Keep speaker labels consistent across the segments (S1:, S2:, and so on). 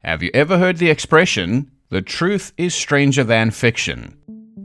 S1: Have you ever heard the expression, the truth is stranger than fiction?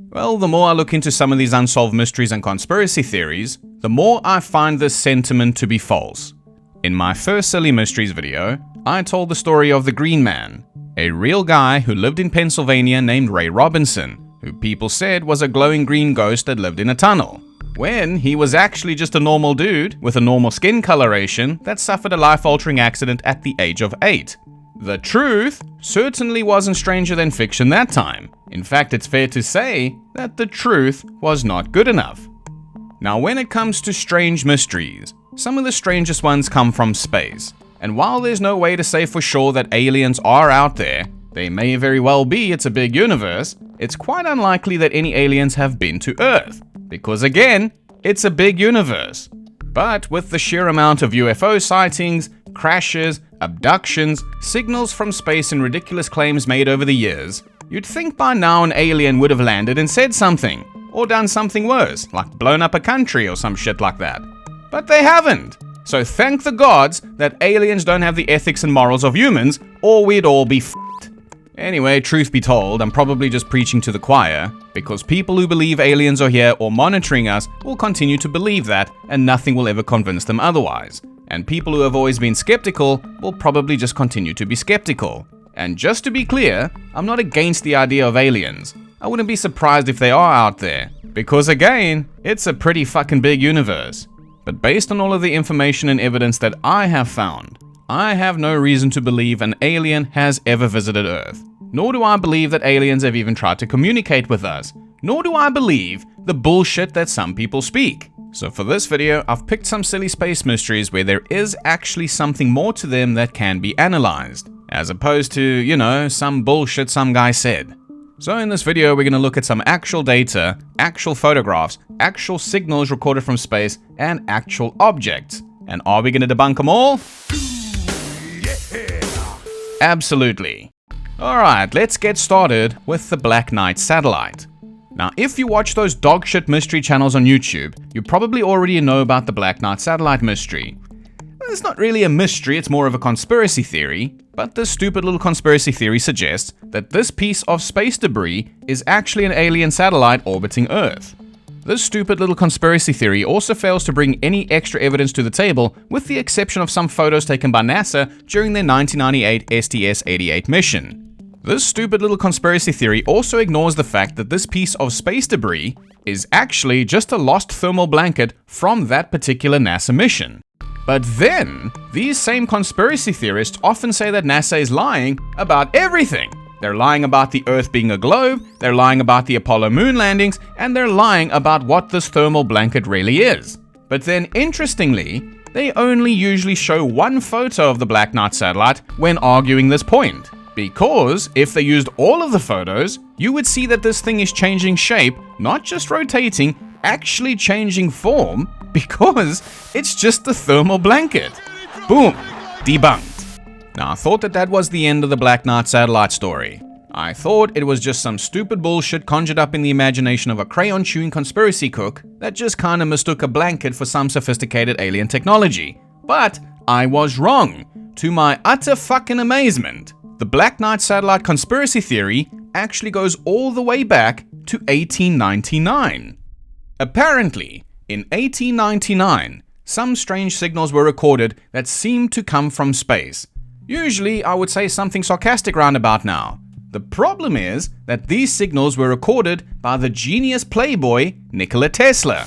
S1: Well, the more I look into some of these unsolved mysteries and conspiracy theories, the more I find this sentiment to be false. In my first Silly Mysteries video, I told the story of the Green Man, a real guy who lived in Pennsylvania named Ray Robinson, who people said was a glowing green ghost that lived in a tunnel, when he was actually just a normal dude with a normal skin coloration that suffered a life-altering accident at the age of 8. The truth certainly wasn't stranger than fiction that time. In fact, it's fair to say that the truth was not good enough. Now, when it comes to strange mysteries, some of the strangest ones come from space. And while there's no way to say for sure that aliens are out there, they may very well be, it's a big universe, it's quite unlikely that any aliens have been to Earth. Because again, it's a big universe. But with the sheer amount of UFO sightings, crashes, abductions, signals from space and ridiculous claims made over the years, you'd think by now an alien would have landed and said something, or done something worse, like blown up a country or some shit like that. But they haven't. So thank the gods that aliens don't have the ethics and morals of humans, or we'd all be f***ed. Anyway, truth be told, I'm probably just preaching to the choir, because people who believe aliens are here or monitoring us will continue to believe that, and nothing will ever convince them otherwise. And people who have always been skeptical will probably just continue to be skeptical. And just to be clear, I'm not against the idea of aliens. I wouldn't be surprised if they are out there, because again, it's a pretty fucking big universe. But based on all of the information and evidence that I have found, I have no reason to believe an alien has ever visited Earth. Nor do I believe that aliens have even tried to communicate with us. Nor do I believe the bullshit that some people speak. So for this video, I've picked some silly space mysteries where there is actually something more to them that can be analyzed, as opposed to, you know, some bullshit some guy said. So in this video, we're going to look at some actual data, actual photographs, actual signals recorded from space, and actual objects. And are we going to debunk them all? Absolutely. Alright, let's get started with the Black Knight satellite. Now, if you watch those dogshit mystery channels on YouTube, you probably already know about the Black Knight satellite mystery. It's not really a mystery, it's more of a conspiracy theory, but this stupid little conspiracy theory suggests that this piece of space debris is actually an alien satellite orbiting Earth. This stupid little conspiracy theory also fails to bring any extra evidence to the table, with the exception of some photos taken by NASA during their 1998 STS-88 mission. This stupid little conspiracy theory also ignores the fact that this piece of space debris is actually just a lost thermal blanket from that particular NASA mission. But then, these same conspiracy theorists often say that NASA is lying about everything. They're lying about the Earth being a globe, they're lying about the Apollo moon landings, and they're lying about what this thermal blanket really is. But then, interestingly, they only usually show one photo of the Black Knight satellite when arguing this point. Because if they used all of the photos, you would see that this thing is changing shape, not just rotating, actually changing form, because it's just the thermal blanket. Boom, debunked. Now, I thought that was the end of the Black Knight satellite story. I thought it was just some stupid bullshit conjured up in the imagination of a crayon-chewing conspiracy cook that just kinda mistook a blanket for some sophisticated alien technology. But I was wrong. To my utter fucking amazement, the Black Knight satellite conspiracy theory actually goes all the way back to 1899. Apparently, in 1899, some strange signals were recorded that seemed to come from space. Usually, I would say something sarcastic roundabout now. The problem is that these signals were recorded by the genius playboy Nikola Tesla.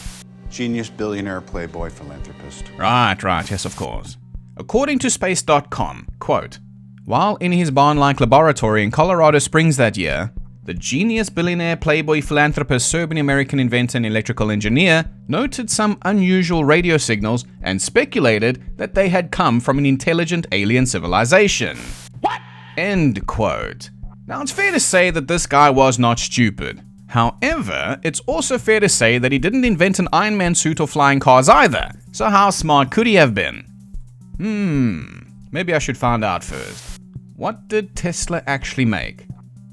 S2: Genius, billionaire, playboy, philanthropist.
S1: Right, yes, of course. According to space.com, quote, while in his barn-like laboratory in Colorado Springs that year, the genius, billionaire, playboy, philanthropist, Serbian-American inventor and electrical engineer noted some unusual radio signals and speculated that they had come from an intelligent alien civilization. What? End quote. Now, it's fair to say that this guy was not stupid. However, it's also fair to say that he didn't invent an Iron Man suit or flying cars either. So how smart could he have been? Maybe I should find out first. What did Tesla actually make?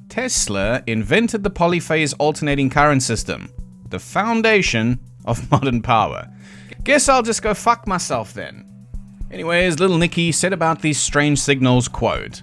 S1: Tesla invented the polyphase alternating current system, the foundation of modern power. Guess I'll just go fuck myself then. Anyways, little Nicky said about these strange signals, quote,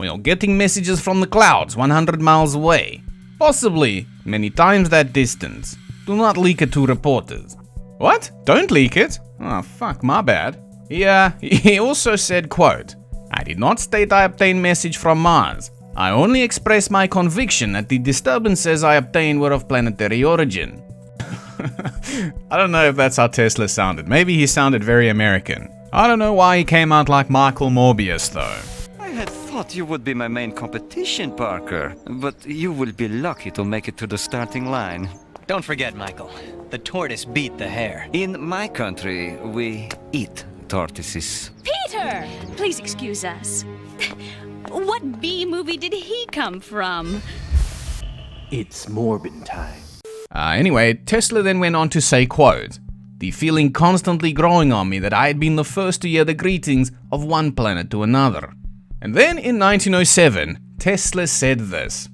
S1: Well, getting messages from the clouds 100 miles away. Possibly many times that distance. Do not leak it to reporters. What? Don't leak it? Oh, fuck, my bad. He also said, quote, I did not state I obtained message from Mars. I only expressed my conviction that the disturbances I obtained were of planetary origin. I don't know if that's how Tesla sounded. Maybe he sounded very American. I don't know why he came out like Michael Morbius, though.
S3: I had thought you would be my main competition, Parker, but you will be lucky to make it to the starting line.
S4: Don't forget, Michael, the tortoise beat the hare.
S3: In my country, we eat tortoises.
S5: Peter! Please excuse us. What B movie did he come from?
S6: It's Morbin time.
S1: Anyway, Tesla then went on to say, quote, the feeling constantly growing on me that I had been the first to hear the greetings of one planet to another. And then in 1907, Tesla said this,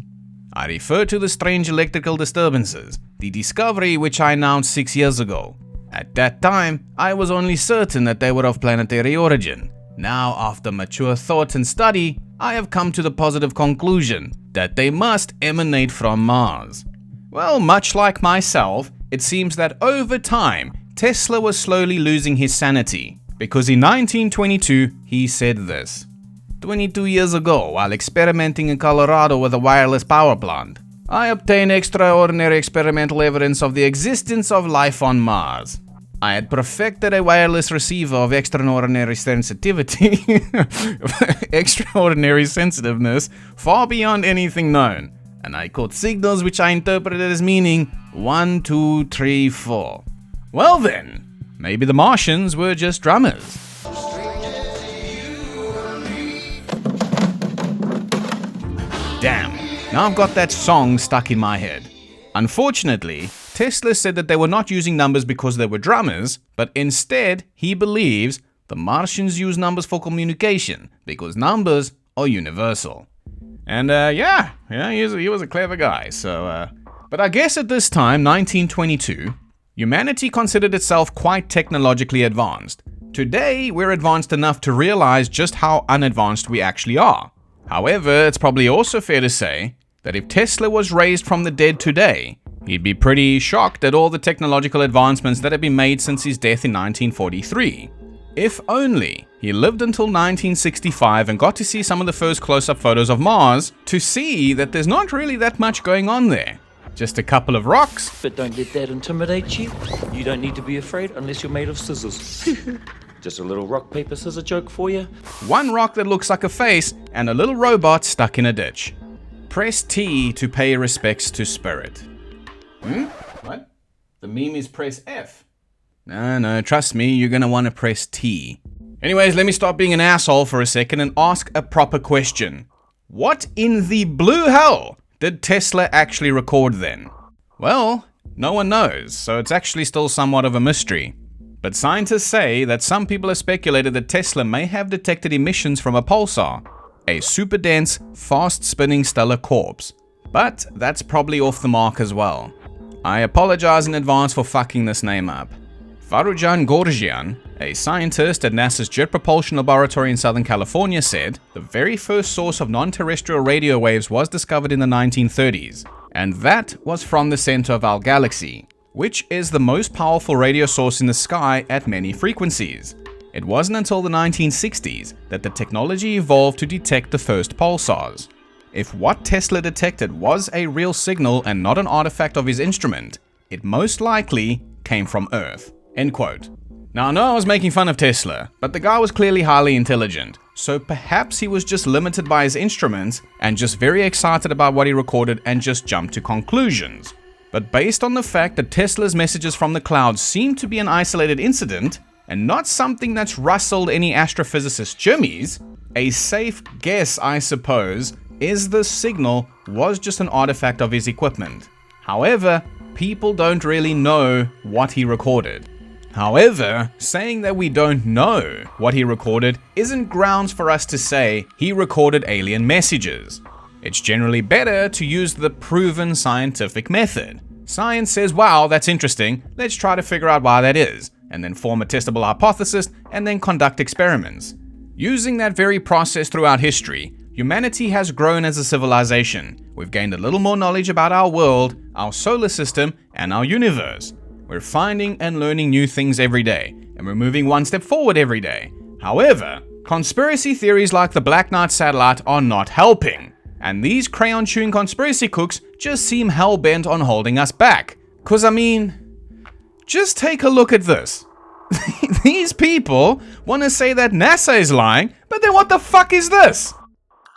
S1: I refer to the strange electrical disturbances, the discovery which I announced 6 years ago. At that time, I was only certain that they were of planetary origin. Now, after mature thought and study, I have come to the positive conclusion that they must emanate from Mars. Well, much like myself, it seems that over time, Tesla was slowly losing his sanity, because in 1922, he said this. 22 years ago, while experimenting in Colorado with a wireless power plant, I obtained extraordinary experimental evidence of the existence of life on Mars. I had perfected a wireless receiver of extraordinary sensitivity, extraordinary sensitiveness, far beyond anything known, and I caught signals which I interpreted as meaning 1, 2, 3, 4. Well then, maybe the Martians were just drummers. Damn, now I've got that song stuck in my head. Unfortunately, Tesla said that they were not using numbers because they were drummers, but instead, he believes the Martians use numbers for communication because numbers are universal. And he was a clever guy, so, but I guess at this time, 1922, humanity considered itself quite technologically advanced. Today, we're advanced enough to realize just how unadvanced we actually are. However, it's probably also fair to say that if Tesla was raised from the dead today, he'd be pretty shocked at all the technological advancements that have been made since his death in 1943. If only he lived until 1965 and got to see some of the first close-up photos of Mars to see that there's not really that much going on there. Just a couple of rocks.
S6: But don't let that intimidate you. You don't need to be afraid unless you're made of scissors. Just a little rock, paper, scissors joke for you.
S1: One rock that looks like a face and a little robot stuck in a ditch. Press T to pay respects to spirit. What? The meme is press F. No, trust me, you're gonna want to press T. Anyways, let me stop being an asshole for a second and ask a proper question. What in the blue hell did Tesla actually record then? Well, no one knows, so it's actually still somewhat of a mystery. But scientists say that some people have speculated that Tesla may have detected emissions from a pulsar, a super dense, fast-spinning stellar corpse. But that's probably off the mark as well. I apologize in advance for fucking this name up. Farujan Gorgian, a scientist at NASA's Jet Propulsion Laboratory in Southern California, said the very first source of non-terrestrial radio waves was discovered in the 1930s, and that was from the center of our galaxy, which is the most powerful radio source in the sky at many frequencies. It wasn't until the 1960s that the technology evolved to detect the first pulsars. If what Tesla detected was a real signal and not an artifact of his instrument, it most likely came from Earth. End quote. Now I know I was making fun of Tesla, but the guy was clearly highly intelligent, so perhaps he was just limited by his instruments and just very excited about what he recorded and just jumped to conclusions. But based on the fact that Tesla's messages from the clouds seem to be an isolated incident, and not something that's rustled any astrophysicist jimmies, a safe guess, I suppose, is the signal was just an artifact of his equipment. However, people don't really know what he recorded. However, saying that we don't know what he recorded isn't grounds for us to say he recorded alien messages. It's generally better to use the proven scientific method. Science says, wow, that's interesting, let's try to figure out why that is, and then form a testable hypothesis, and then conduct experiments. Using that very process throughout history, humanity has grown as a civilization. We've gained a little more knowledge about our world, our solar system, and our universe. We're finding and learning new things every day, and we're moving one step forward every day. However, conspiracy theories like the Black Knight satellite are not helping. And these crayon-chewing conspiracy cooks just seem hell-bent on holding us back. 'Cause I mean, just take a look at this. These people want to say that NASA is lying, but then what the fuck is this?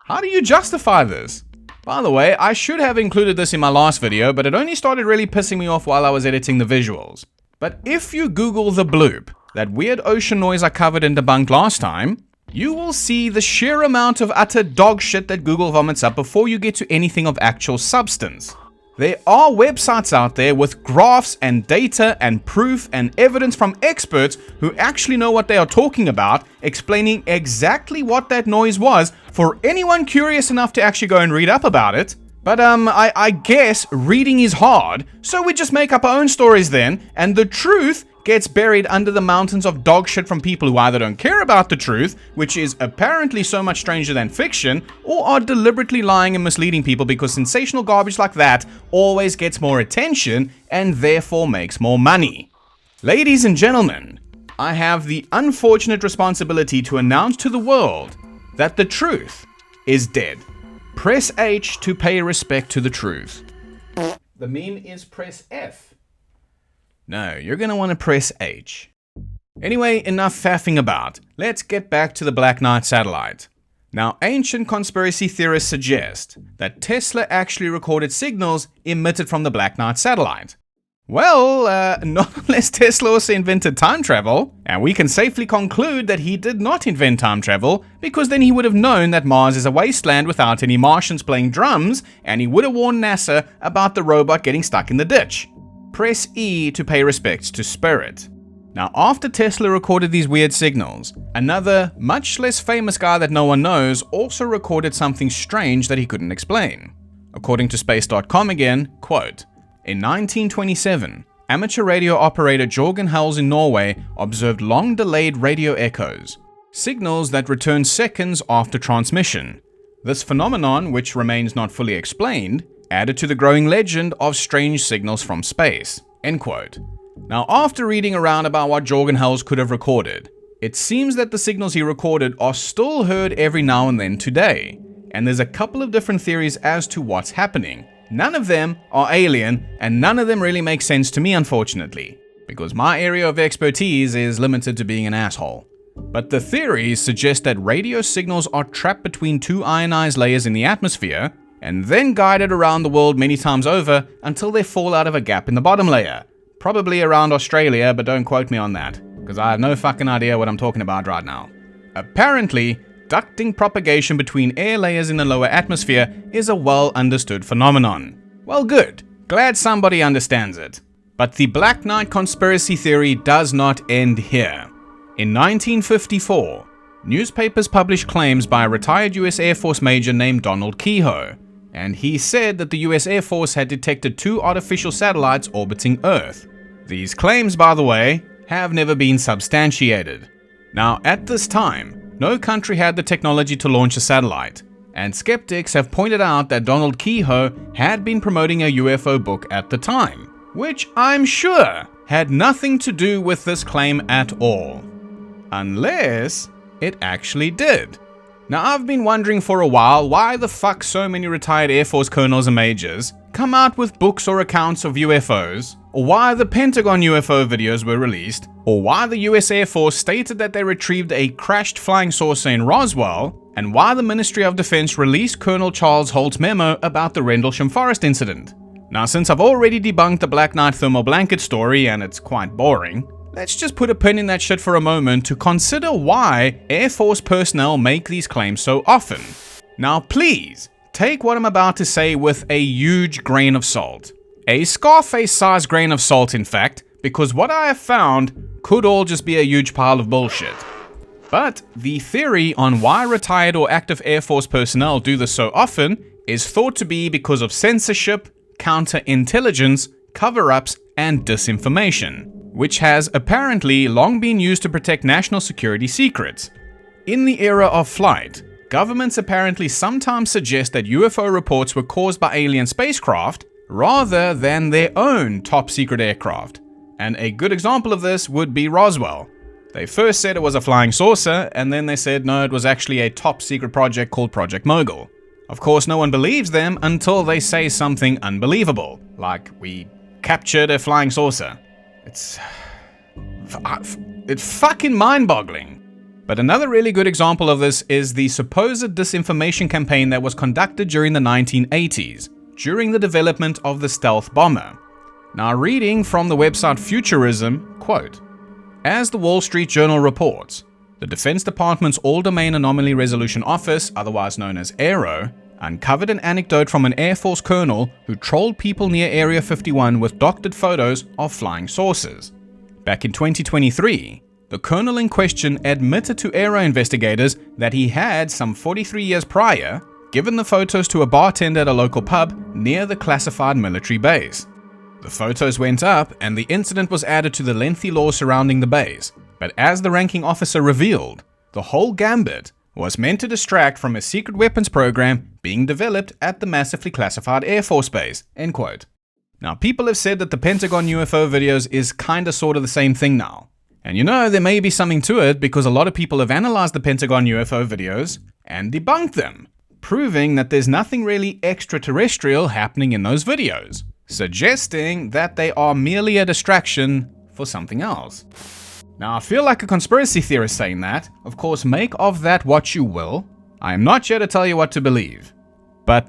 S1: How do you justify this? By the way, I should have included this in my last video, but it only started really pissing me off while I was editing the visuals. But if you Google the bloop, that weird ocean noise I covered and debunked last time, you will see the sheer amount of utter dog shit that Google vomits up before you get to anything of actual substance. There are websites out there with graphs and data and proof and evidence from experts who actually know what they are talking about, explaining exactly what that noise was for anyone curious enough to actually go and read up about it. But I guess reading is hard, so we just make up our own stories then, and the truth gets buried under the mountains of dog shit from people who either don't care about the truth, which is apparently so much stranger than fiction, or are deliberately lying and misleading people because sensational garbage like that always gets more attention and therefore makes more money. Ladies and gentlemen, I have the unfortunate responsibility to announce to the world that the truth is dead. Press H to pay respect to the truth. The meme is press F. No, you're going to want to press H. Anyway, enough faffing about. Let's get back to the Black Knight satellite. Now, ancient conspiracy theorists suggest that Tesla actually recorded signals emitted from the Black Knight satellite. Well, not unless Tesla also invented time travel, and we can safely conclude that he did not invent time travel, because then he would have known that Mars is a wasteland without any Martians playing drums, and he would have warned NASA about the robot getting stuck in the ditch. Press E to pay respects to Spirit. Now, after Tesla recorded these weird signals, another, much less famous guy that no one knows also recorded something strange that he couldn't explain. According to Space.com again, quote, in 1927, amateur radio operator Jorgen Hals in Norway observed long-delayed radio echoes, signals that returned seconds after transmission. This phenomenon, which remains not fully explained, added to the growing legend of strange signals from space. End quote. Now, after reading around about what Jorgen Hals could have recorded, it seems that the signals he recorded are still heard every now and then today, and there's a couple of different theories as to what's happening. None of them are alien, and none of them really make sense to me, unfortunately, because my area of expertise is limited to being an asshole. But the theories suggest that radio signals are trapped between two ionized layers in the atmosphere, and then guided around the world many times over until they fall out of a gap in the bottom layer. Probably around Australia, but don't quote me on that, because I have no fucking idea what I'm talking about right now. Apparently, ducting propagation between air layers in the lower atmosphere is a well-understood phenomenon. Well, good. Glad somebody understands it. But the Black Knight conspiracy theory does not end here. In 1954, newspapers published claims by a retired US Air Force major named Donald Keyhoe, and he said that the US Air Force had detected two artificial satellites orbiting Earth. These claims, by the way, have never been substantiated. Now, at this time, no country had the technology to launch a satellite, and skeptics have pointed out that Donald Keyhoe had been promoting a UFO book at the time, which I'm sure had nothing to do with this claim at all. Unless it actually did. Now, I've been wondering for a while why the fuck so many retired Air Force colonels and majors come out with books or accounts of UFOs, or why the Pentagon UFO videos were released, or why the US Air Force stated that they retrieved a crashed flying saucer in Roswell, and why the Ministry of Defense released Colonel Charles Holt's memo about the Rendlesham Forest incident. Now, since I've already debunked the Black Knight thermal blanket story and it's quite boring, let's just put a pin in that shit for a moment to consider why Air Force personnel make these claims so often. Now, please, take what I'm about to say with a huge grain of salt. A Scarface-sized grain of salt, in fact, because what I have found could all just be a huge pile of bullshit. But the theory on why retired or active Air Force personnel do this so often is thought to be because of censorship, counterintelligence, cover-ups, and disinformation, which has apparently long been used to protect national security secrets. In the era of flight, governments apparently sometimes suggest that UFO reports were caused by alien spacecraft rather than their own top-secret aircraft. And a good example of this would be Roswell. They first said it was a flying saucer, and then they said no, it was actually a top-secret project called Project Mogul. Of course, no one believes them until they say something unbelievable, like we captured a flying saucer. It's fucking mind-boggling. But another really good example of this is the supposed disinformation campaign that was conducted during the 1980s, during the development of the stealth bomber. Now, reading from the website Futurism, quote, "As the Wall Street Journal reports, the Defense Department's All-Domain Anomaly Resolution Office, otherwise known as AARO, uncovered an anecdote from an Air Force colonel who trolled people near Area 51 with doctored photos of flying saucers. Back in 2023, the colonel in question admitted to AARO investigators that he had, some 43 years prior, given the photos to a bartender at a local pub near the classified military base. The photos went up and the incident was added to the lengthy law surrounding the base, but as the ranking officer revealed, the whole gambit was meant to distract from a secret weapons program being developed at the massively classified Air Force Base." End quote. Now, people have said that the Pentagon UFO videos is kinda sorta the same thing now. And you know, there may be something to it because a lot of people have analyzed the Pentagon UFO videos and debunked them, proving that there's nothing really extraterrestrial happening in those videos, suggesting that they are merely a distraction for something else. Now, I feel like a conspiracy theorist saying that. Of course, make of that what you will. I am not here to tell you what to believe. But,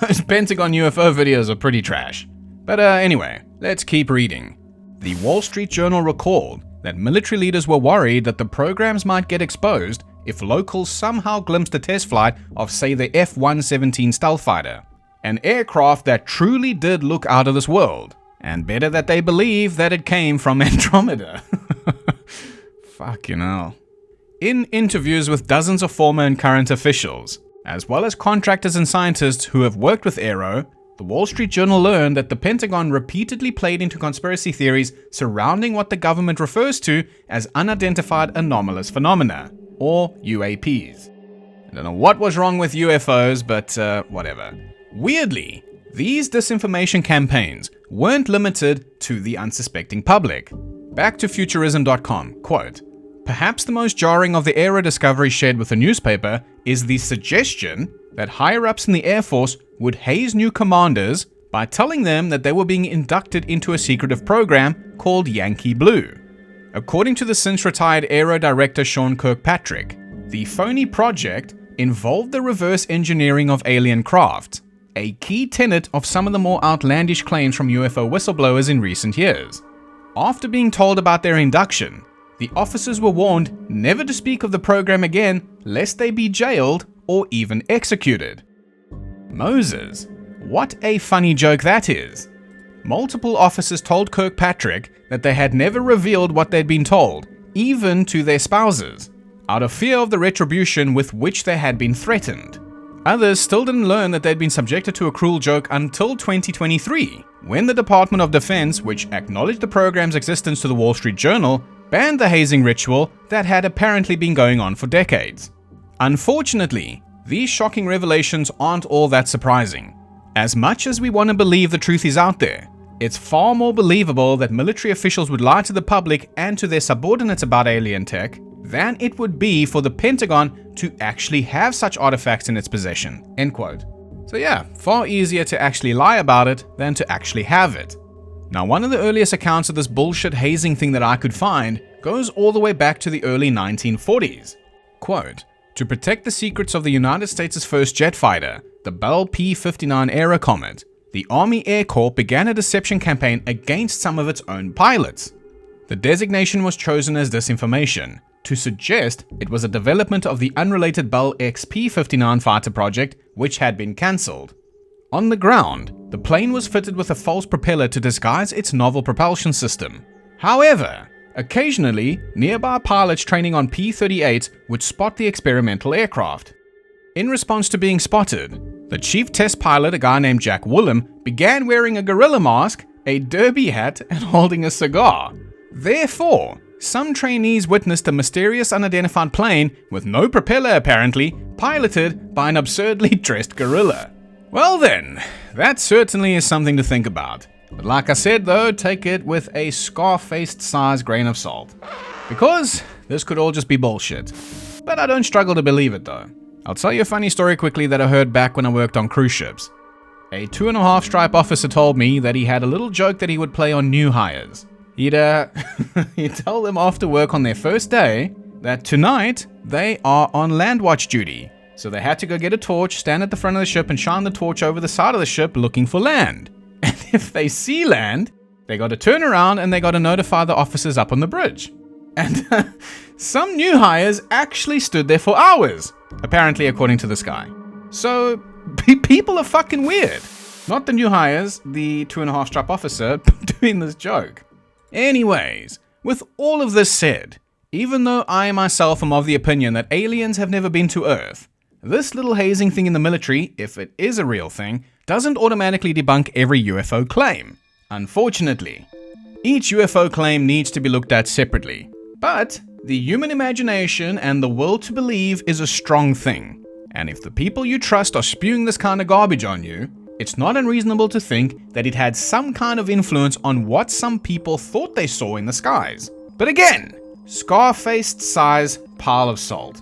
S1: those Pentagon UFO videos are pretty trash. But anyway, let's keep reading. The Wall Street Journal recalled that military leaders were worried that the programs might get exposed if locals somehow glimpsed a test flight of, say, the F-117 stealth fighter, an aircraft that truly did look out of this world, and better that they believe that it came from Andromeda. Fucking hell. In interviews with dozens of former and current officials, as well as contractors and scientists who have worked with AARO, the Wall Street Journal learned that the Pentagon repeatedly played into conspiracy theories surrounding what the government refers to as unidentified anomalous phenomena, or UAPs. I don't know what was wrong with UFOs, but whatever. Weirdly, these disinformation campaigns weren't limited to the unsuspecting public. Back to Futurism.com, quote, "Perhaps the most jarring of the AARO discoveries shared with the newspaper is the suggestion that higher-ups in the Air Force would haze new commanders by telling them that they were being inducted into a secretive program called Yankee Blue. According to the since-retired AARO director Sean Kirkpatrick, the phony project involved the reverse engineering of alien craft, a key tenet of some of the more outlandish claims from UFO whistleblowers in recent years. After being told about their induction, the officers were warned never to speak of the program again lest they be jailed or even executed." Moses, what a funny joke that is. Multiple officers told Kirkpatrick that they had never revealed what they'd been told, even to their spouses, out of fear of the retribution with which they had been threatened. Others still didn't learn that they'd been subjected to a cruel joke until 2023, when the Department of Defense, which acknowledged the program's existence to the Wall Street Journal, banned the hazing ritual that had apparently been going on for decades. Unfortunately, these shocking revelations aren't all that surprising. As much as we want to believe the truth is out there, it's far more believable that military officials would lie to the public and to their subordinates about alien tech than it would be for the Pentagon to actually have such artifacts in its possession. End quote. So yeah, far easier to actually lie about it than to actually have it. Now, one of the earliest accounts of this bullshit hazing thing that I could find goes all the way back to the early 1940s. Quote, "To protect the secrets of the United States' first jet fighter, the Bell P-59 Comet, the Army Air Corps began a deception campaign against some of its own pilots. The designation was chosen as disinformation, to suggest it was a development of the unrelated Bell XP-59 fighter project, which had been cancelled. On the ground, the plane was fitted with a false propeller to disguise its novel propulsion system. However, occasionally, nearby pilots training on P-38s would spot the experimental aircraft. In response to being spotted, the chief test pilot, a guy named Jack Woollum, began wearing a gorilla mask, a derby hat, and holding a cigar. Therefore, some trainees witnessed a mysterious unidentified plane with no propeller apparently, piloted by an absurdly dressed gorilla. Well then, that certainly is something to think about. But like I said though, take it with a scar-faced size grain of salt. Because this could all just be bullshit. But I don't struggle to believe it though. I'll tell you a funny story quickly that I heard back when I worked on cruise ships. A 2.5 stripe officer told me that he had a little joke that he would play on new hires. He'd tell them after work on their first day that tonight they are on land watch duty. So they had to go get a torch, stand at the front of the ship and shine the torch over the side of the ship looking for land. And if they see land, they got to turn around and they got to notify the officers up on the bridge. And some new hires actually stood there for hours, apparently according to this guy. So people are fucking weird. Not the new hires, the 2.5 stripe officer doing this joke. Anyways, with all of this said, even though I myself am of the opinion that aliens have never been to Earth, this little hazing thing in the military, if it is a real thing, doesn't automatically debunk every UFO claim. Unfortunately, each UFO claim needs to be looked at separately. But the human imagination and the will to believe is a strong thing. And if the people you trust are spewing this kind of garbage on you, it's not unreasonable to think that it had some kind of influence on what some people thought they saw in the skies. But again, scar-faced size pile of salt.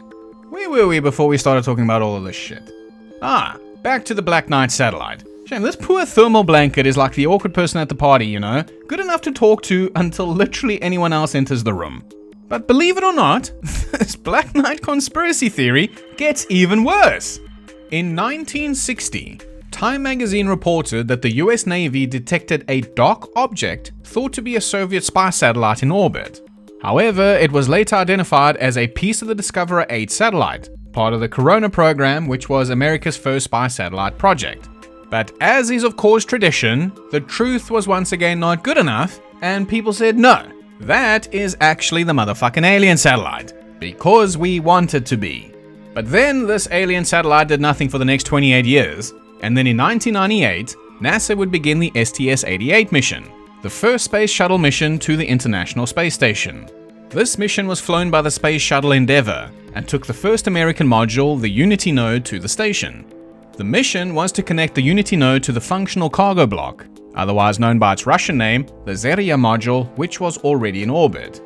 S1: Where were we before we started talking about all of this shit? Back to the Black Knight satellite. Shame, this poor thermal blanket is like the awkward person at the party, you know? Good enough to talk to until literally anyone else enters the room. But believe it or not, this Black Knight conspiracy theory gets even worse. In 1960, Time magazine reported that the US Navy detected a dark object thought to be a Soviet spy satellite in orbit. However, it was later identified as a piece of the Discoverer 8 satellite, part of the Corona program, which was America's first spy satellite project. But as is of course tradition, the truth was once again not good enough, and people said no, that is actually the motherfucking alien satellite, because we want it to be. But then this alien satellite did nothing for the next 28 years, and then in 1998, NASA would begin the STS-88 mission, the first space shuttle mission to the International Space Station. This mission was flown by the Space Shuttle Endeavour and took the first American module, the Unity node, to the station. The mission was to connect the Unity node to the functional cargo block, otherwise known by its Russian name, the Zarya module, which was already in orbit.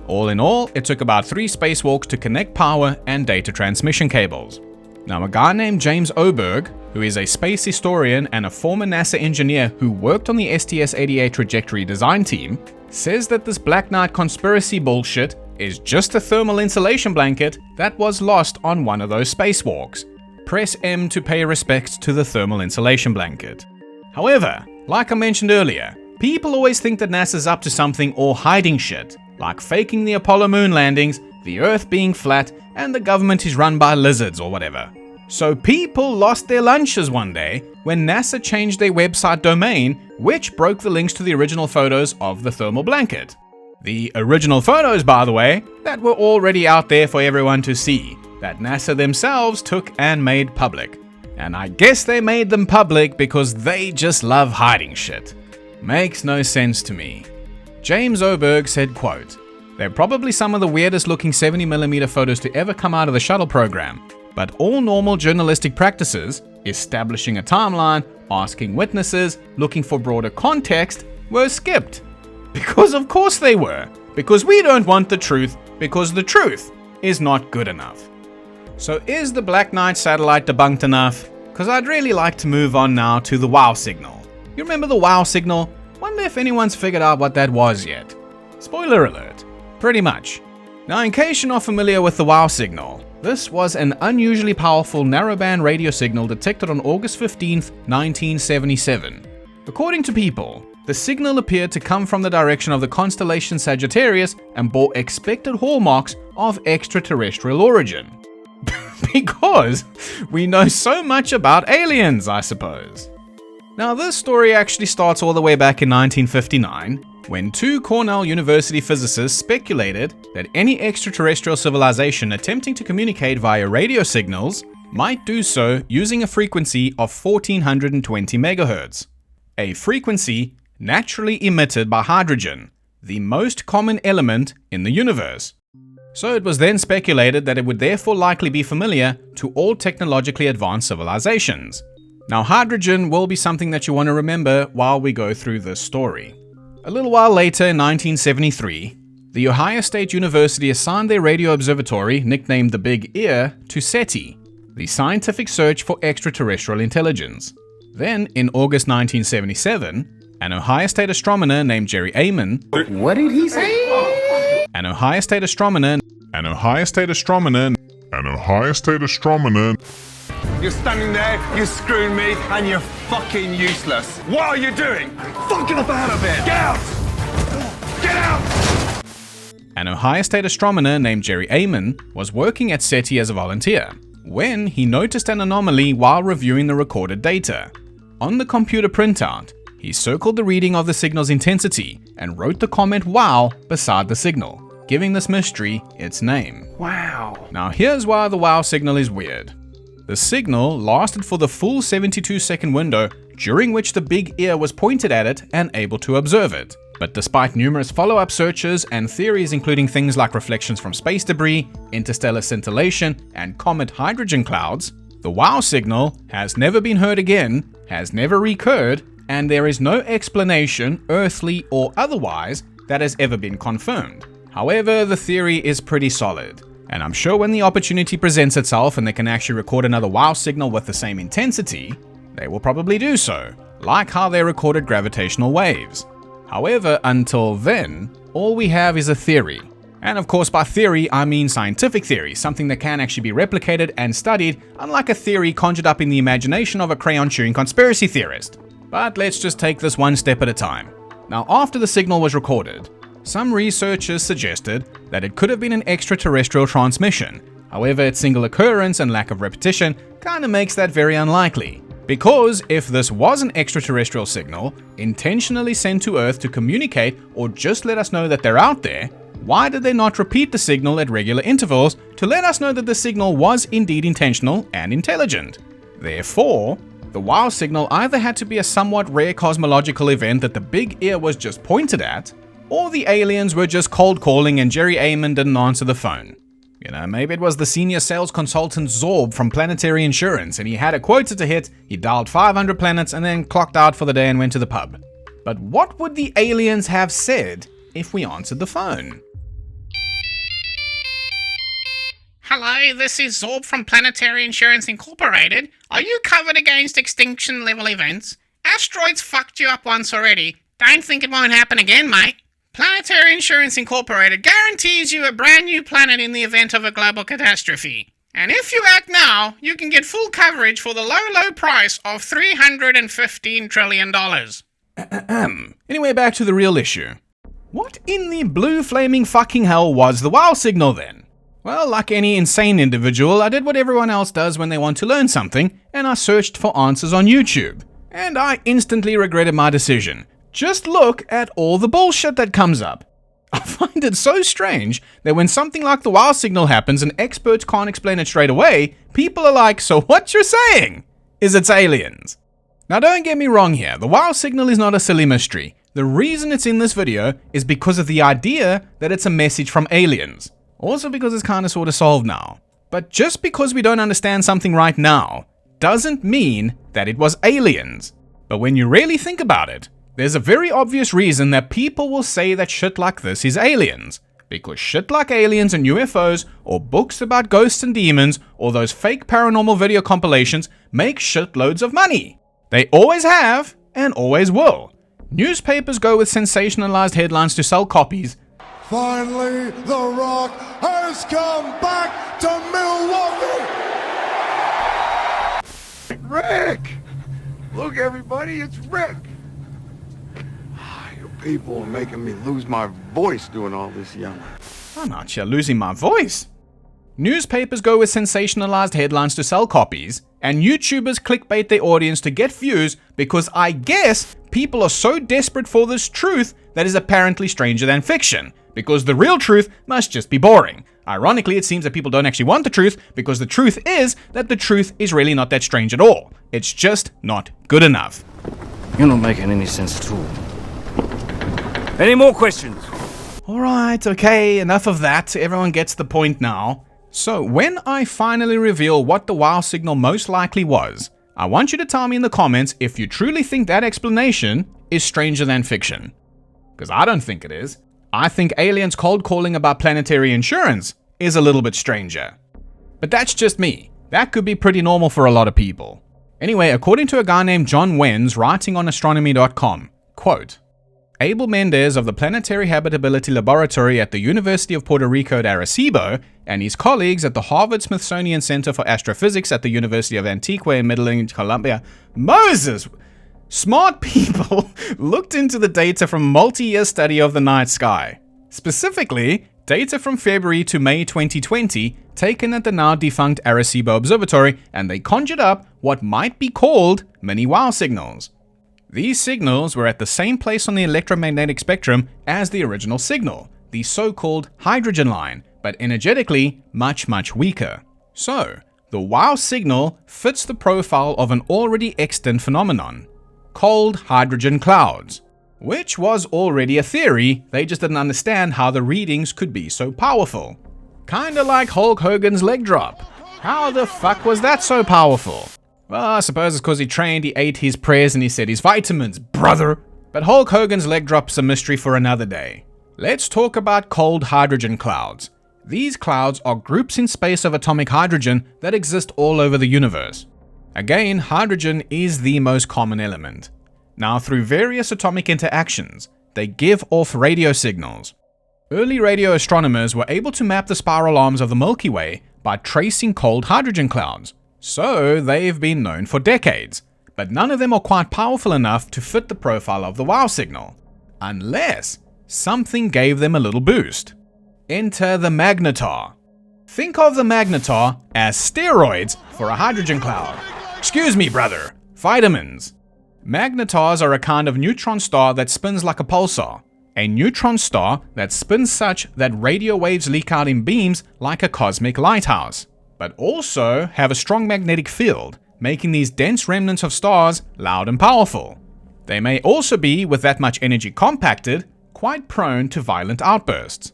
S1: All in all, it took about 3 spacewalks to connect power and data transmission cables. Now, a guy named James Oberg, who is a space historian and a former NASA engineer who worked on the STS-88 trajectory design team, says that this Black Knight conspiracy bullshit is just a thermal insulation blanket that was lost on one of those spacewalks. Press M to pay respects to the thermal insulation blanket. However, like I mentioned earlier, people always think that NASA's up to something or hiding shit, like faking the Apollo moon landings, the Earth being flat, and the government is run by lizards or whatever. So people lost their lunches one day when NASA changed their website domain, which broke the links to the original photos of the thermal blanket. The original photos, by the way, that were already out there for everyone to see, that NASA themselves took and made public. And I guess they made them public because they just love hiding shit. Makes no sense to me. James Oberg said, quote, "They're probably some of the weirdest looking 70mm photos to ever come out of the shuttle program, but all normal journalistic practices, establishing a timeline, asking witnesses, looking for broader context, were skipped. Because of course they were. Because we don't want the truth, because the truth is not good enough." So is the Black Knight satellite debunked enough? Because I'd really like to move on now to the WOW signal. You remember the WOW signal? Wonder if anyone's figured out what that was yet. Spoiler alert. Pretty much. Now, in case you're not familiar with the WOW signal, this was an unusually powerful narrowband radio signal detected on August 15th, 1977. According to people, the signal appeared to come from the direction of the constellation Sagittarius and bore expected hallmarks of extraterrestrial origin. Because we know so much about aliens, I suppose. Now, this story actually starts all the way back in 1959, when 2 Cornell University physicists speculated that any extraterrestrial civilization attempting to communicate via radio signals might do so using a frequency of 1420 MHz, a frequency naturally emitted by hydrogen, the most common element in the universe. So it was then speculated that it would therefore likely be familiar to all technologically advanced civilizations. Now, hydrogen will be something that you want to remember while we go through this story. A little while later, in 1973, the Ohio State University assigned their radio observatory, nicknamed the Big Ear, to SETI, the Scientific Search for Extraterrestrial Intelligence. Then, in August 1977, an Ohio State astronomer named Jerry Amon.
S7: What did he say?
S1: An Ohio State astronomer.
S8: You're standing there, you're screwing me, and you're fucking useless. What are you doing? Fucking about a bit. Get out! Get out!
S1: An Ohio State astronomer named Jerry Amon was working at SETI as a volunteer when he noticed an anomaly while reviewing the recorded data. On the computer printout, he circled the reading of the signal's intensity and wrote the comment "wow" beside the signal, giving this mystery its name.
S7: Wow.
S1: Now here's why the wow signal is weird. The signal lasted for the full 72-second window during which the Big Ear was pointed at it and able to observe it. But despite numerous follow-up searches and theories including things like reflections from space debris, interstellar scintillation, and comet hydrogen clouds, the wow signal has never been heard again, has never recurred, and there is no explanation, earthly or otherwise, that has ever been confirmed. However, the theory is pretty solid, and I'm sure when the opportunity presents itself and they can actually record another wow signal with the same intensity, they will probably do so, like how they recorded gravitational waves. However, until then, all we have is a theory. And of course, by theory, I mean scientific theory, something that can actually be replicated and studied, unlike a theory conjured up in the imagination of a crayon-chewing conspiracy theorist. But let's just take this one step at a time. Now, after the signal was recorded, some researchers suggested that it could have been an extraterrestrial transmission. However, its single occurrence and lack of repetition kinda makes that very unlikely. Because if this was an extraterrestrial signal, intentionally sent to Earth to communicate or just let us know that they're out there, why did they not repeat the signal at regular intervals to let us know that the signal was indeed intentional and intelligent? Therefore, the wow signal either had to be a somewhat rare cosmological event that the Big Ear was just pointed at, or the aliens were just cold calling and Jerry Amon didn't answer the phone. You know, maybe it was the senior sales consultant Zorb from Planetary Insurance and he had a quota to hit, he dialed 500 planets and then clocked out for the day and went to the pub. But what would the aliens have said if we answered the phone?
S9: Hello, this is Zorb from Planetary Insurance Incorporated. Are you covered against extinction level events? Asteroids fucked you up once already. Don't think it won't happen again, mate. Planetary Insurance Incorporated guarantees you a brand new planet in the event of a global catastrophe. And if you act now, you can get full coverage for the low price of $315 trillion.
S1: Anyway, back to the real issue. What in the blue flaming fucking hell was the wow signal then? Well, like any insane individual, I did what everyone else does when they want to learn something, and I searched for answers on YouTube. And I instantly regretted my decision. Just look at all the bullshit that comes up. I find it so strange that when something like the wow signal happens and experts can't explain it straight away, people are like, so what you're saying is it's aliens. Now don't get me wrong here, the wow signal is not a silly mystery. The reason it's in this video is because of the idea that it's a message from aliens. Also because it's kinda sorta solved now. But just because we don't understand something right now, doesn't mean that it was aliens. But when you really think about it, there's a very obvious reason that people will say that shit like this is aliens. Because shit like aliens and UFOs, or books about ghosts and demons, or those fake paranormal video compilations make shitloads of money. They always have, and always will. Newspapers go with sensationalized headlines to sell copies.
S10: Finally, The Rock has come back to Milwaukee!
S11: Rick! Look everybody, it's Rick! You people are making me lose my voice doing all this yelling.
S1: I'm not here losing my voice. Newspapers go with sensationalized headlines to sell copies, and YouTubers clickbait their audience to get views because I guess people are so desperate for this truth that is apparently stranger than fiction, because the real truth must just be boring. Ironically, it seems that people don't actually want the truth because the truth is that the truth is really not that strange at all. It's just not good enough.
S6: You're not making any sense at all. Any more questions?
S1: Alright, okay, enough of that. Everyone gets the point now. So, when I finally reveal what the wow signal most likely was, I want you to tell me in the comments if you truly think that explanation is stranger than fiction. Because I don't think it is. I think aliens cold calling about planetary insurance is a little bit stranger. But that's just me. That could be pretty normal for a lot of people. Anyway, according to a guy named John Wenz writing on astronomy.com, quote, Abel Mendez of the Planetary Habitability Laboratory at the University of Puerto Rico at Arecibo and his colleagues at the Harvard-Smithsonian Center for Astrophysics at the University of Antigua in Medellin, Colombia. Moses! Smart people looked into the data from a multi-year study of the night sky. Specifically, data from February to May 2020 taken at the now defunct Arecibo Observatory, and they conjured up what might be called mini wow signals. These signals were at the same place on the electromagnetic spectrum as the original signal, the so-called hydrogen line, but energetically much, much weaker. So, the wow signal fits the profile of an already extant phenomenon, cold hydrogen clouds, which was already a theory. They just didn't understand how the readings could be so powerful. Kinda like Hulk Hogan's leg drop. How the fuck was that so powerful? Well, I suppose it's because he trained, he ate his prayers, and he said his vitamins, brother. But Hulk Hogan's leg drop's a mystery for another day. Let's talk about cold hydrogen clouds. These clouds are groups in space of atomic hydrogen that exist all over the universe. Again, hydrogen is the most common element. Now, through various atomic interactions, they give off radio signals. Early radio astronomers were able to map the spiral arms of the Milky Way by tracing cold hydrogen clouds. So, they've been known for decades, but none of them are quite powerful enough to fit the profile of the wow signal, unless something gave them a little boost. Enter the magnetar. Think of the magnetar as steroids for a hydrogen cloud. Excuse me, brother. Vitamins. Magnetars are a kind of neutron star that spins like a pulsar. A neutron star that spins such that radio waves leak out in beams like a cosmic lighthouse, but also have a strong magnetic field, making these dense remnants of stars loud and powerful. They may also be, with that much energy compacted, quite prone to violent outbursts.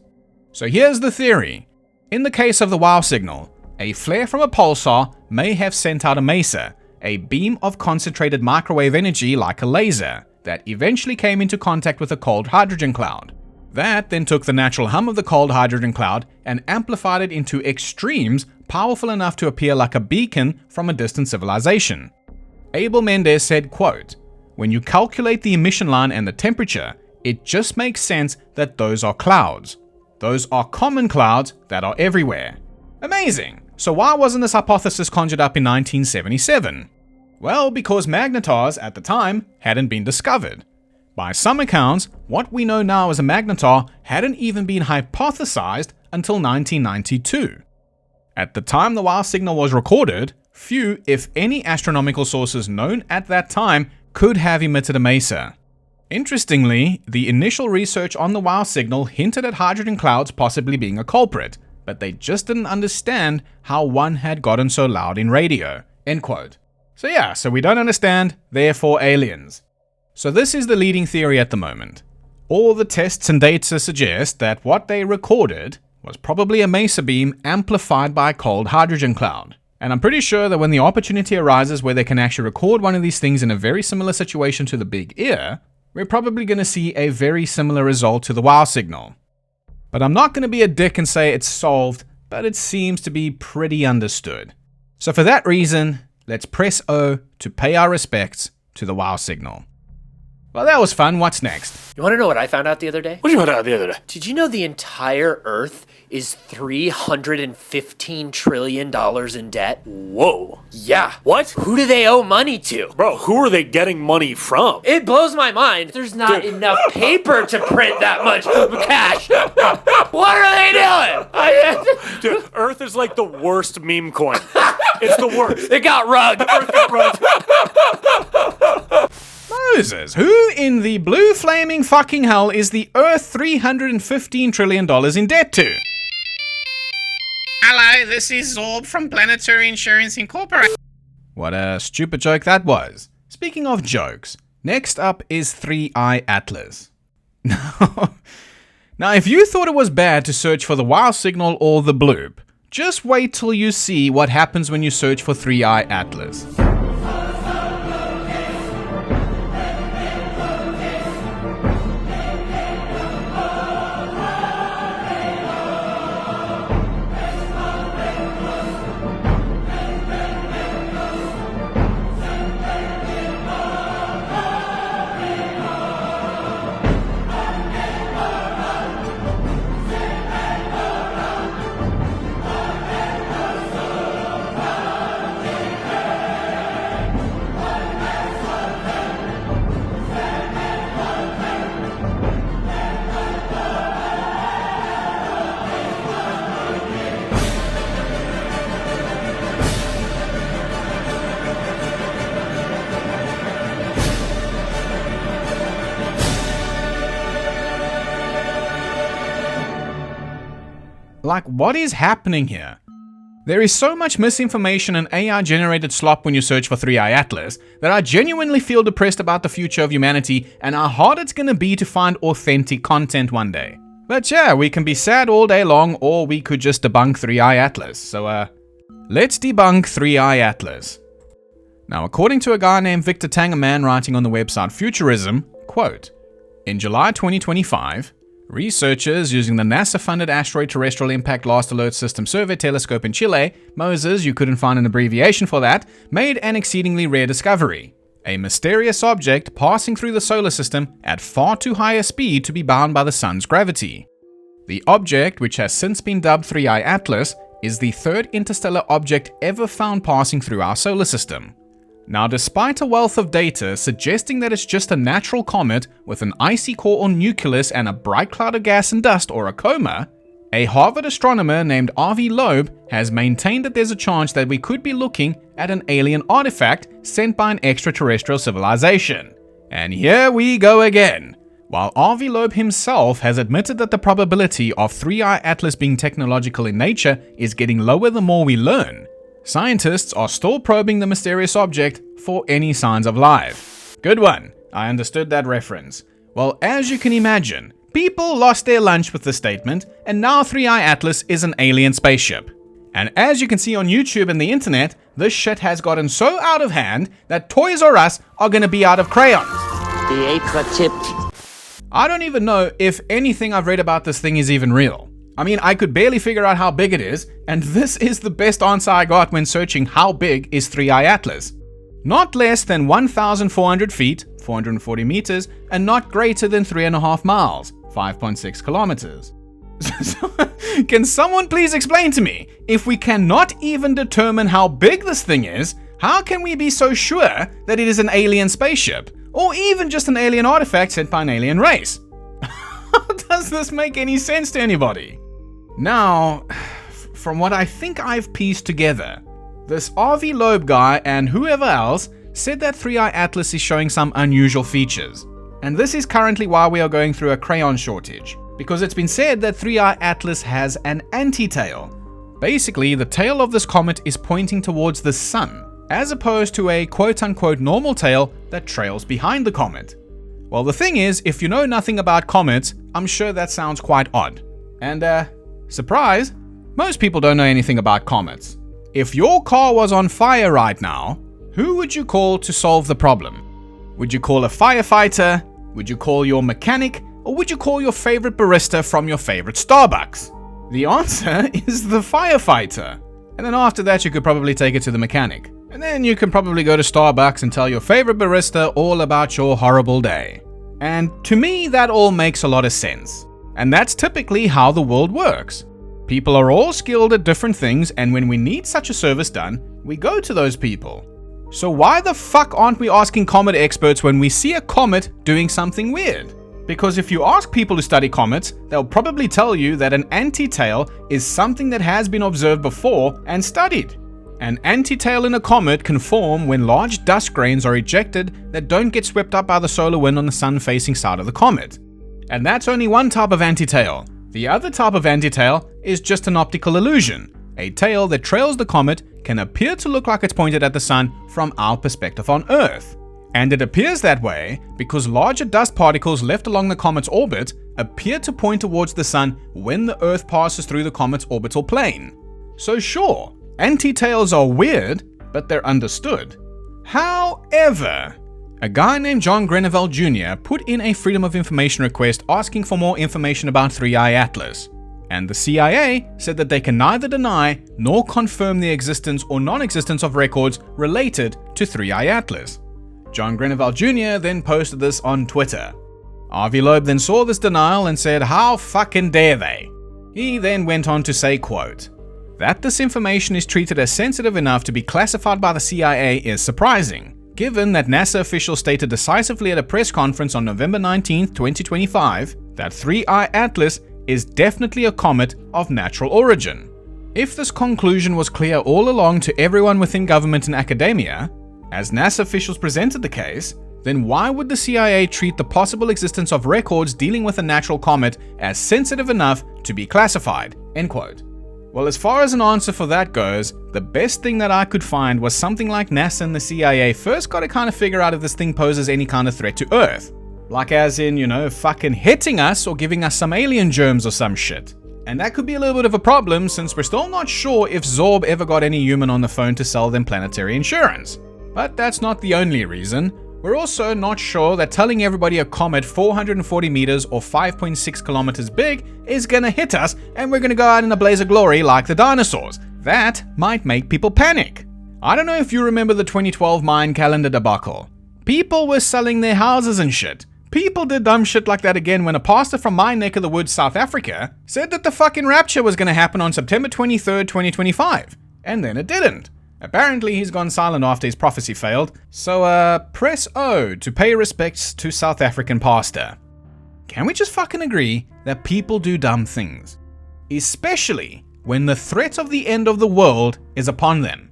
S1: So here's the theory. In the case of the wow signal, a flare from a pulsar may have sent out a mesa, a beam of concentrated microwave energy like a laser, that eventually came into contact with a cold hydrogen cloud. That then took the natural hum of the cold hydrogen cloud and amplified it into extremes powerful enough to appear like a beacon from a distant civilization. Abel Mendez said, quote, When you calculate the emission line and the temperature, it just makes sense that those are clouds. Those are common clouds that are everywhere. Amazing! So why wasn't this hypothesis conjured up in 1977? Well, because magnetars at the time hadn't been discovered. By some accounts, what we know now as a magnetar hadn't even been hypothesized until 1992. At the time the wow signal was recorded, few, if any, astronomical sources known at that time could have emitted a mesa. Interestingly, the initial research on the wow signal hinted at hydrogen clouds possibly being a culprit, but they just didn't understand how one had gotten so loud in radio. End quote. So we don't understand, therefore aliens. So this is the leading theory at the moment. All the tests and data suggest that what they recorded was probably a mesa beam amplified by a cold hydrogen cloud. And I'm pretty sure that when the opportunity arises where they can actually record one of these things in a very similar situation to the Big Ear, we're probably going to see a very similar result to the wow signal. But I'm not going to be a dick and say it's solved, but it seems to be pretty understood. So for that reason, let's press O to pay our respects to the wow signal. Well, that was fun. What's next?
S12: You want to know what I found out the other day?
S13: What did you find out the other day?
S12: Did you know the entire Earth is $315 trillion in debt?
S13: Whoa.
S12: Yeah.
S13: What?
S12: Who do they owe money to?
S13: Bro, who are they getting money from?
S12: It blows my mind. There's not enough paper to print that much cash. What are they doing?
S13: Dude, Earth is like the worst meme coin. It's the worst.
S12: It got rugged.
S13: Earth got rugged.
S1: Moses, who in the blue flaming fucking hell is the Earth $315 trillion in debt to?
S9: Hello, this is Zorb from Planetary Insurance Incorporated.
S1: What a stupid joke that was. Speaking of jokes, next up is 3i Atlas. Now, if you thought it was bad to search for the wow signal or the bloop, just wait till you see what happens when you search for 3i Atlas. Like, what is happening here? There is so much misinformation and AI-generated slop when you search for 3i Atlas that I genuinely feel depressed about the future of humanity and how hard it's gonna be to find authentic content one day. But yeah, we can be sad all day long, or we could just debunk 3i Atlas. So let's debunk 3i Atlas. Now, according to a guy named Victor Tang, a man writing on the website Futurism, quote, in July 2025, researchers using the NASA-funded Asteroid Terrestrial Impact Last Alert System Survey Telescope in Chile, Moses, you couldn't find an abbreviation for that, made an exceedingly rare discovery. A mysterious object passing through the solar system at far too high a speed to be bound by the sun's gravity. The object, which has since been dubbed 3i Atlas, is the third interstellar object ever found passing through our solar system. Now, despite a wealth of data suggesting that it's just a natural comet with an icy core or nucleus and a bright cloud of gas and dust, or a coma, a Harvard astronomer named R.V. Loeb has maintained that there's a chance that we could be looking at an alien artifact sent by an extraterrestrial civilization. And here we go again. While R.V. Loeb himself has admitted that the probability of 3i Atlas being technological in nature is getting lower the more we learn, scientists are still probing the mysterious object for any signs of life. Good one. I understood that reference. Well, as you can imagine, people lost their lunch with the statement, and now 3i Atlas is an alien spaceship. And as you can see on YouTube and the internet, this shit has gotten so out of hand that Toys R Us are gonna be out of crayons.
S12: The apes are chipped.
S1: I don't even know if anything I've read about this thing is even real. I mean, I could barely figure out how big it is, and this is the best answer I got when searching how big is 3i Atlas. Not less than 1,400 feet, 440 meters, and not greater than 3.5 miles, 5.6 kilometers. Can someone please explain to me, if we cannot even determine how big this thing is, how can we be so sure that it is an alien spaceship, or even just an alien artifact sent by an alien race? How does this make any sense to anybody? Now, from what I think I've pieced together, this R.V. Loeb guy and whoever else said that 3i Atlas is showing some unusual features. And this is currently why we are going through a crayon shortage, because it's been said that 3i Atlas has an anti-tail. Basically, the tail of this comet is pointing towards the sun, as opposed to a quote-unquote normal tail that trails behind the comet. Well, the thing is, if you know nothing about comets, I'm sure that sounds quite odd. And surprise, most people don't know anything about comets. If your car was on fire right now, who would you call to solve the problem? Would you call a firefighter? Would you call your mechanic? Or would you call your favorite barista from your favorite Starbucks? The answer is the firefighter. And then after that, you could probably take it to the mechanic. And then you can probably go to Starbucks and tell your favorite barista all about your horrible day. And to me, that all makes a lot of sense. And that's typically how the world works. People are all skilled at different things, and when we need such a service done, we go to those people. So why the fuck aren't we asking comet experts when we see a comet doing something weird? Because if you ask people who study comets, they'll probably tell you that an anti-tail is something that has been observed before and studied. An anti-tail in a comet can form when large dust grains are ejected that don't get swept up by the solar wind on the sun-facing side of the comet. And that's only one type of anti-tail. The other type of anti-tail is just an optical illusion. A tail that trails the comet can appear to look like it's pointed at the sun from our perspective on Earth. And it appears that way because larger dust particles left along the comet's orbit appear to point towards the sun when the Earth passes through the comet's orbital plane. So sure, anti-tails are weird, but they're understood. However, a guy named John Greneville Jr. put in a Freedom of Information request asking for more information about 3i Atlas. And the CIA said that they can neither deny nor confirm the existence or non-existence of records related to 3i Atlas. John Greneville Jr. then posted this on Twitter. Avi Loeb then saw this denial and said, "How fucking dare they?" He then went on to say, quote, "That this information is treated as sensitive enough to be classified by the CIA is surprising, given that NASA officials stated decisively at a press conference on November 19, 2025, that 3i Atlas is definitely a comet of natural origin. If this conclusion was clear all along to everyone within government and academia, as NASA officials presented the case, then why would the CIA treat the possible existence of records dealing with a natural comet as sensitive enough to be classified?" End quote. Well, as far as an answer for that goes, the best thing that I could find was something like NASA and the CIA first got to kind of figure out if this thing poses any kind of threat to Earth. Like as in, fucking hitting us or giving us some alien germs or some shit. And that could be a little bit of a problem since we're still not sure if Zorb ever got any human on the phone to sell them planetary insurance. But that's not the only reason. We're also not sure that telling everybody a comet 440 meters or 5.6 kilometers big is gonna hit us and we're gonna go out in a blaze of glory like the dinosaurs. That might make people panic. I don't know if you remember the 2012 Mayan calendar debacle. People were selling their houses and shit. People did dumb shit like that again when a pastor from my neck of the woods, South Africa, said that the fucking rapture was gonna happen on September 23rd, 2025. And then it didn't. Apparently he's gone silent after his prophecy failed, so press O to pay respects to South African pastor. Can we just fucking agree that people do dumb things? Especially when the threat of the end of the world is upon them.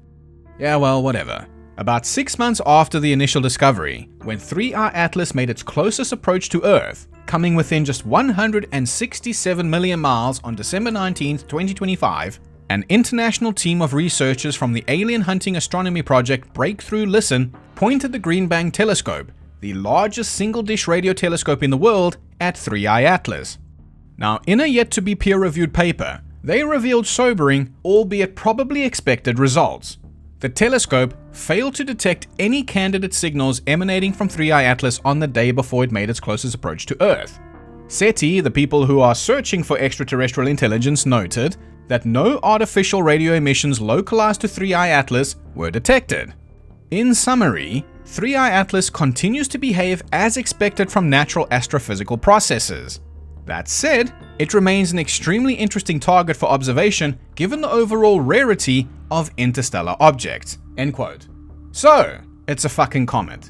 S1: Yeah, well, whatever. About 6 months after the initial discovery, when 3i Atlas made its closest approach to Earth, coming within just 167 million miles on December 19, 2025, an international team of researchers from the alien hunting astronomy project Breakthrough Listen pointed the Green Bank telescope, the largest single-dish radio telescope in the world, at 3i Atlas. Now, in a yet-to-be peer-reviewed paper, they revealed sobering, albeit probably expected results. The telescope failed to detect any candidate signals emanating from 3i Atlas on the day before it made its closest approach to Earth. SETI, the people who are searching for extraterrestrial intelligence, noted that no artificial radio emissions localized to 3i Atlas were detected. In summary, 3i Atlas continues to behave as expected from natural astrophysical processes. That said, it remains an extremely interesting target for observation given the overall rarity of interstellar objects. End quote. So, it's a fucking comet.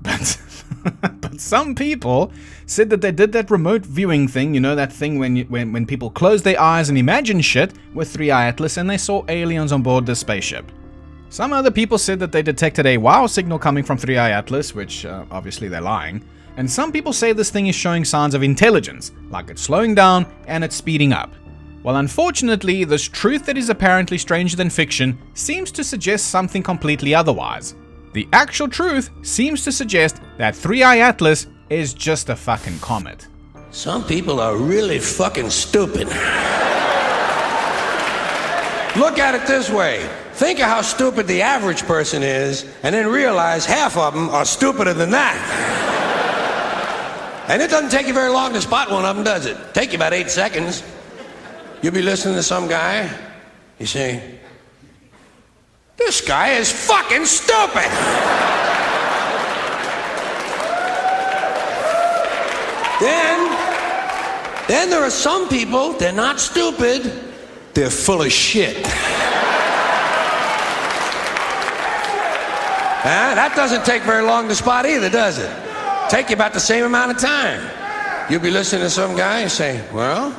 S1: But some people said that they did that remote viewing thing, that thing when people close their eyes and imagine shit with 3i Atlas and they saw aliens on board this spaceship. Some other people said that they detected a wow signal coming from 3i Atlas, which obviously they're lying. And some people say this thing is showing signs of intelligence, like it's slowing down and it's speeding up. Well, unfortunately, this truth that is apparently stranger than fiction seems to suggest something completely otherwise. The actual truth seems to suggest that 3i Atlas is just a fucking comet.
S14: Some people are really fucking stupid. Look at it this way. Think of how stupid the average person is, and then realize half of them are stupider than that. And it doesn't take you very long to spot one of them, does it? Take you about 8 seconds. You'll be listening to some guy. You say, "This guy is fucking stupid." Then there are some people, they're not stupid, they're full of shit. That doesn't take very long to spot either, does it? Take you about the same amount of time. You'll be listening to some guy and say, "Well,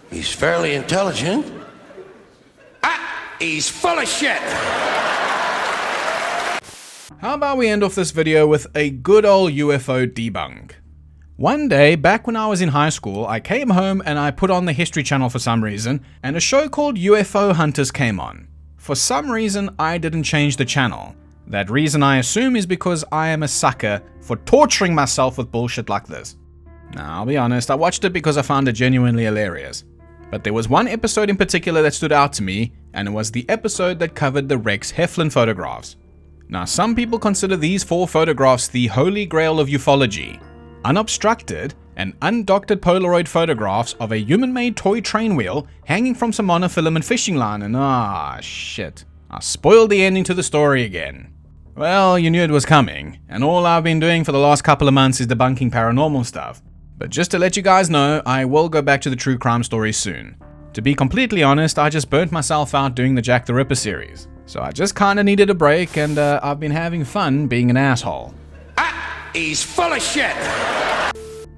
S14: he's fairly intelligent. He's full of shit."
S1: How about we end off this video with a good old UFO debunk? One day, back when I was in high school, I came home and I put on the History Channel for some reason, and a show called UFO Hunters came on. For some reason, I didn't change the channel. That reason, I assume, is because I am a sucker for torturing myself with bullshit like this. Now, I'll be honest, I watched it because I found it genuinely hilarious. But there was one episode in particular that stood out to me, and it was the episode that covered the Rex Heflin photographs. Now, some people consider these 4 photographs the holy grail of ufology. Unobstructed and undoctored Polaroid photographs of a human-made toy train wheel hanging from some monofilament fishing line, and shit, I spoiled the ending to the story again. Well, you knew it was coming, and all I've been doing for the last couple of months is debunking paranormal stuff. But just to let you guys know, I will go back to the true crime stories soon. To be completely honest, I just burnt myself out doing the Jack the Ripper series. So I just kinda needed a break, and I've been having fun being an asshole.
S14: He's full of shit!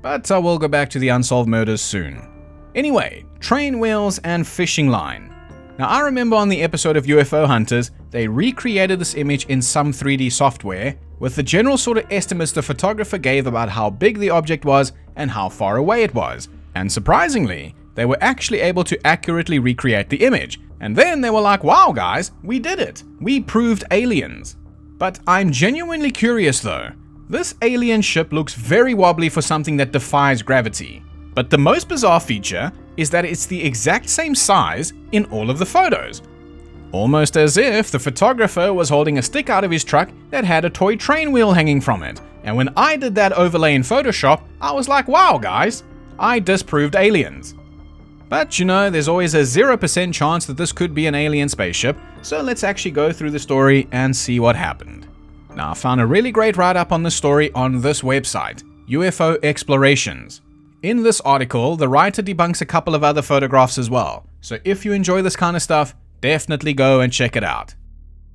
S1: But I will go back to the unsolved murders soon. Anyway, train wheels and fishing line. Now, I remember on the episode of UFO Hunters, they recreated this image in some 3D software with the general sort of estimates the photographer gave about how big the object was and how far away it was. And surprisingly, they were actually able to accurately recreate the image. And then they were like, wow guys, we did it. We proved aliens. But I'm genuinely curious though. This alien ship looks very wobbly for something that defies gravity. But the most bizarre feature is that it's the exact same size in all of the photos. Almost as if the photographer was holding a stick out of his truck that had a toy train wheel hanging from it. And when I did that overlay in Photoshop, I was like, wow guys, I disproved aliens. But you know, there's always a 0% chance that this could be an alien spaceship, so let's actually go through the story and see what happened. Now, I found a really great write-up on this story on this website, UFO Explorations. In this article, the writer debunks a couple of other photographs as well, so if you enjoy this kind of stuff, definitely go and check it out.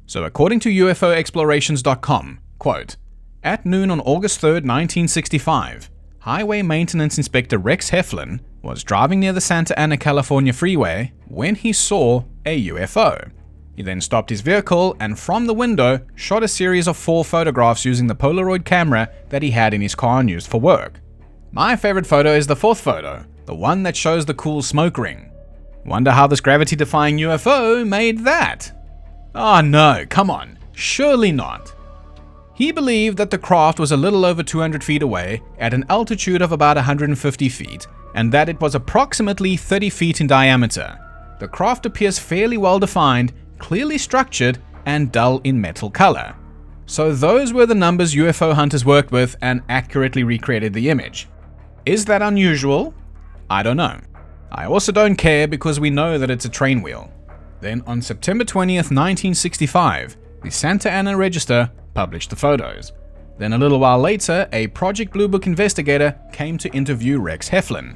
S1: So according to UFOexplorations.com, quote, at noon on August 3rd, 1965, Highway Maintenance Inspector Rex Heflin was driving near the Santa Ana, California freeway when he saw a UFO. He then stopped his vehicle and from the window shot a series of 4 photographs using the Polaroid camera that he had in his car and used for work. My favorite photo is the 4th photo, the one that shows the cool smoke ring. Wonder how this gravity-defying UFO made that? Oh no, come on, surely not. He believed that the craft was a little over 200 feet away at an altitude of about 150 feet and that it was approximately 30 feet in diameter. The craft appears fairly well defined, clearly structured, and dull in metal color. So those were the numbers UFO hunters worked with and accurately recreated the image. Is that unusual? I don't know. I also don't care because we know that it's a train wheel. Then on September 20th, 1965, the Santa Ana Register published the photos. Then a little while later, a Project Blue Book investigator came to interview Rex Heflin.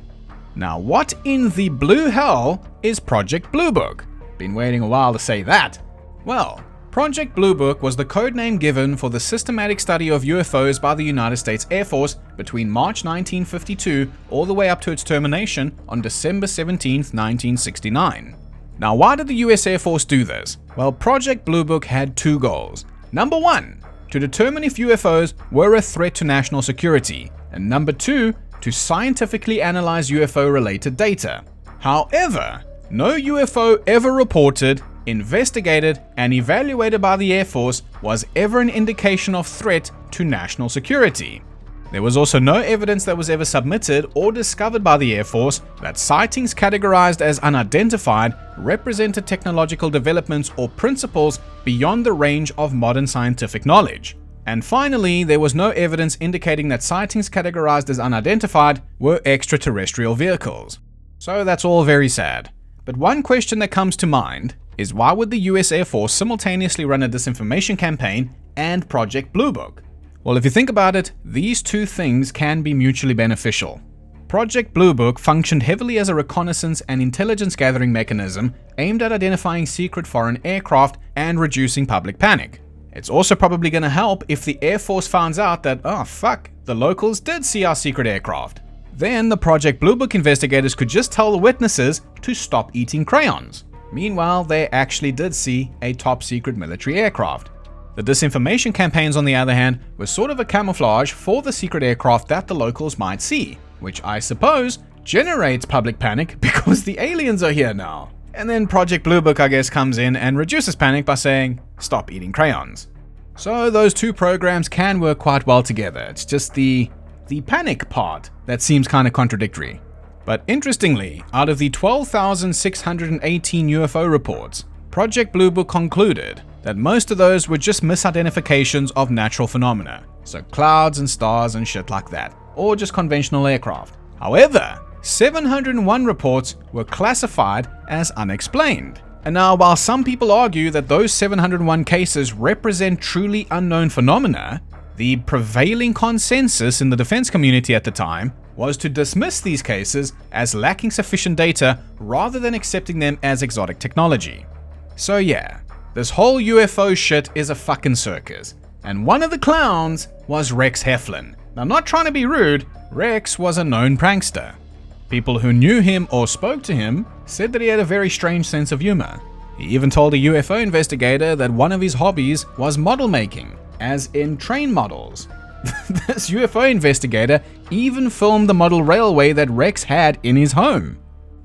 S1: Now what in the blue hell is Project Blue Book? Been waiting a while to say that. Well, Project Blue Book was the code name given for the systematic study of UFOs by the United States Air Force between March 1952 all the way up to its termination on December 17, 1969. Now, why did the US Air Force do this? Well, Project Blue Book had 2 goals. Number 1, to determine if UFOs were a threat to national security, and number 2, to scientifically analyze UFO-related data. However, no UFO ever reported, investigated, and evaluated by the Air Force was ever an indication of threat to national security. There was also no evidence that was ever submitted or discovered by the Air Force that sightings categorized as unidentified represented technological developments or principles beyond the range of modern scientific knowledge. And finally, there was no evidence indicating that sightings categorized as unidentified were extraterrestrial vehicles. So that's all very sad. But one question that comes to mind is why would the US Air Force simultaneously run a disinformation campaign and Project Blue Book? Well, if you think about it, these 2 things can be mutually beneficial. Project Blue Book functioned heavily as a reconnaissance and intelligence gathering mechanism aimed at identifying secret foreign aircraft and reducing public panic. It's also probably going to help if the Air Force finds out that, oh fuck, the locals did see our secret aircraft. Then the Project Blue Book investigators could just tell the witnesses to stop eating crayons. Meanwhile, they actually did see a top secret military aircraft. The disinformation campaigns, on the other hand, were sort of a camouflage for the secret aircraft that the locals might see, which I suppose generates public panic because the aliens are here now. And then Project Blue Book, I guess, comes in and reduces panic by saying, stop eating crayons. So those two programs can work quite well together. It's just the panic part that seems kind of contradictory. But interestingly, out of the 12,618 UFO reports, Project Blue Book concluded that most of those were just misidentifications of natural phenomena, so clouds and stars and shit like that, or just conventional aircraft. However, 701 reports were classified as unexplained. And now, while some people argue that those 701 cases represent truly unknown phenomena, the prevailing consensus in the defense community at the time was to dismiss these cases as lacking sufficient data rather than accepting them as exotic technology. So yeah, this whole UFO shit is a fucking circus, and one of the clowns was Rex Heflin. Now, not trying to be rude, Rex was a known prankster. People who knew him or spoke to him said that he had a very strange sense of humor. He even told a UFO investigator that one of his hobbies was model making, as in train models. This UFO investigator even filmed the model railway that Rex had in his home.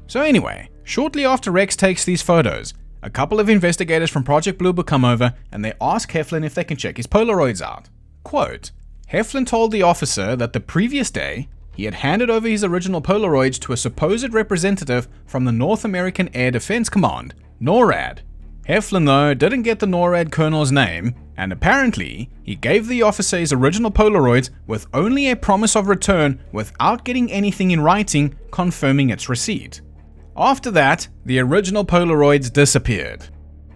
S1: So anyway, shortly after Rex takes these photos, a couple of investigators from Project Blue Book come over and they ask Heflin if they can check his Polaroids out. Quote, Heflin told the officer that the previous day, he had handed over his original Polaroids to a supposed representative from the North American Air Defense Command, NORAD. Heflin, though, didn't get the NORAD colonel's name, and apparently, he gave the officer his original Polaroids with only a promise of return without getting anything in writing confirming its receipt. After that, the original Polaroids disappeared.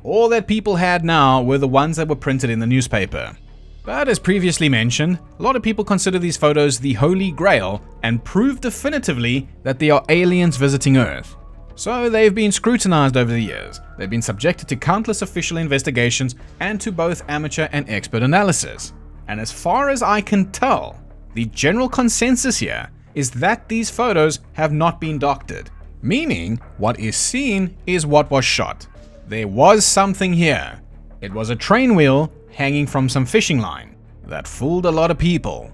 S1: All that people had now were the ones that were printed in the newspaper. But as previously mentioned, a lot of people consider these photos the Holy Grail and prove definitively that they are aliens visiting Earth. So they've been scrutinized over the years. They've been subjected to countless official investigations and to both amateur and expert analysis. And as far as I can tell, the general consensus here is that these photos have not been doctored, meaning what is seen is what was shot. There was something here. It was a train wheel hanging from some fishing line. That fooled a lot of people.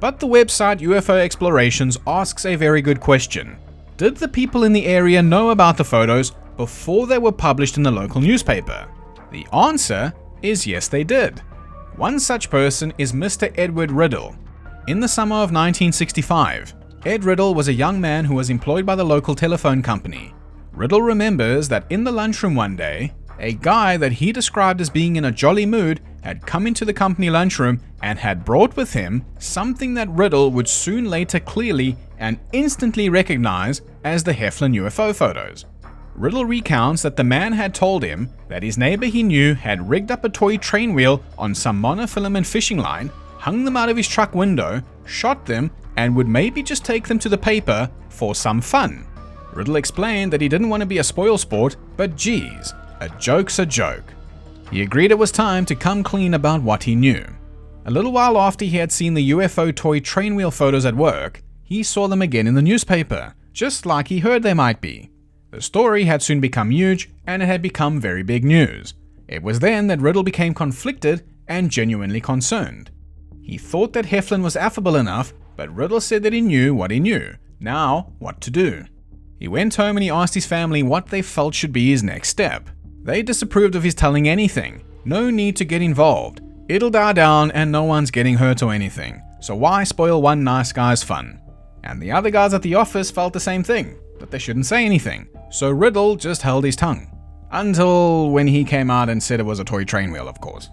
S1: But the website UFO Explorations asks a very good question. Did the people in the area know about the photos before they were published in the local newspaper? The answer is yes, they did. One such person is Mr. Edward Riddle. In the summer of 1965, Ed Riddle was a young man who was employed by the local telephone company. Riddle remembers that in the lunchroom one day, a guy that he described as being in a jolly mood had come into the company lunchroom and had brought with him something that Riddle would soon later clearly and instantly recognize as the Heflin UFO photos. Riddle recounts that the man had told him that his neighbor he knew had rigged up a toy train wheel on some monofilament fishing line, hung them out of his truck window, shot them, and would maybe just take them to the paper for some fun. Riddle explained that he didn't want to be a spoilsport, but geez, a joke's a joke. He agreed it was time to come clean about what he knew. A little while after he had seen the UFO toy train wheel photos at work, he saw them again in the newspaper, just like he heard they might be. The story had soon become huge, and it had become very big news. It was then that Riddle became conflicted and genuinely concerned. He thought that Heflin was affable enough, but Riddle said that he knew what he knew. Now, what to do? He went home and he asked his family what they felt should be his next step. They disapproved of his telling anything. No need to get involved. It'll die down and no one's getting hurt or anything. So why spoil one nice guy's fun? And the other guys at the office felt the same thing, that they shouldn't say anything. So Riddle just held his tongue. Until when he came out and said it was a toy train wheel, of course.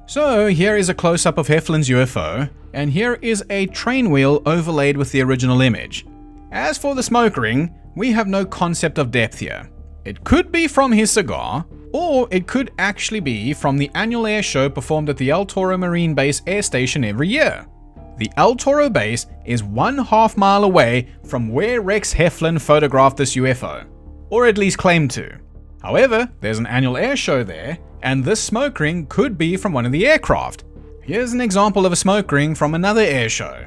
S1: So here is a close-up of Heflin's UFO, and here is a train wheel overlaid with the original image. As for the smoke ring, we have no concept of depth here. It could be from his cigar, or it could actually be from the annual air show performed at the El Toro Marine Base Air Station every year. The El Toro base is 1/2 mile away from where Rex Heflin photographed this UFO, or at least claimed to. However, there's an annual air show there, and this smoke ring could be from one of the aircraft. Here's an example of a smoke ring from another air show.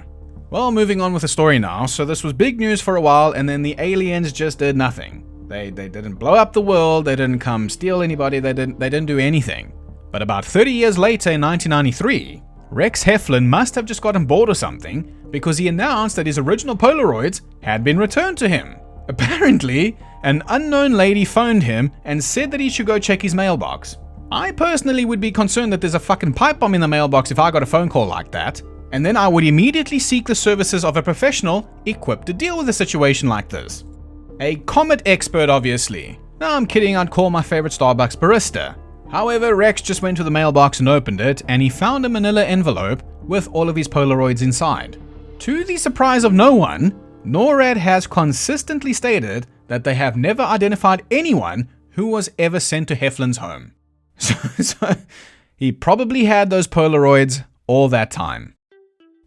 S1: Well, moving on with the story now. So this was big news for a while, and then the aliens just did nothing. They didn't blow up the world, they didn't come steal anybody, they didn't do anything. But about 30 years later in 1993, Rex Heflin must have just gotten bored or something, because he announced that his original Polaroids had been returned to him. Apparently, an unknown lady phoned him and said that he should go check his mailbox. I personally would be concerned that there's a fucking pipe bomb in the mailbox if I got a phone call like that, and then I would immediately seek the services of a professional equipped to deal with a situation like this. A Comet expert, obviously. No, I'm kidding, I'd call my favorite Starbucks barista. However, Rex just went to the mailbox and opened it, and he found a manila envelope with all of his Polaroids inside. To the surprise of no one, NORAD has consistently stated that they have never identified anyone who was ever sent to Heflin's home. So he probably had those Polaroids all that time.